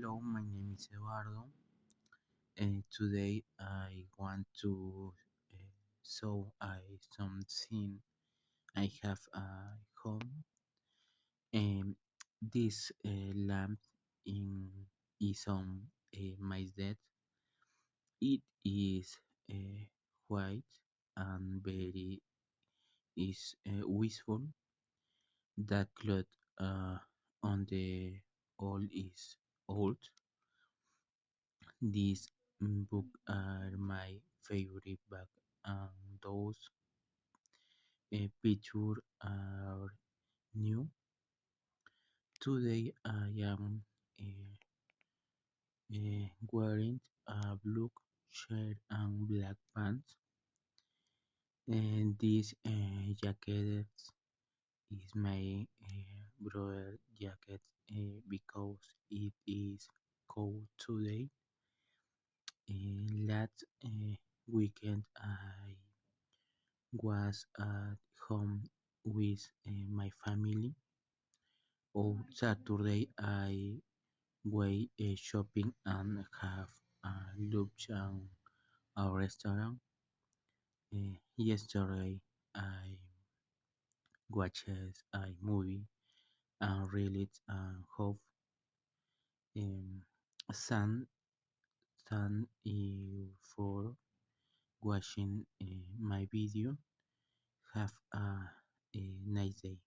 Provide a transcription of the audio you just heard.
Hello, my name is Eduardo. Today I want to show something I have at home. Um, this lamp in, is on my desk. It is white and very is wistful. The cloth on the wall is old. These books are my favorite book, and those pictures are new. Today I am wearing a blue shirt and black pants, and this jacket is my brother jacket because it is cold today. Last weekend I was at home with my family. On Saturday, I went shopping and have lunch at a restaurant. Yesterday, I watched a movie and read hope. Um, Thank you for watching my video. Have a nice day.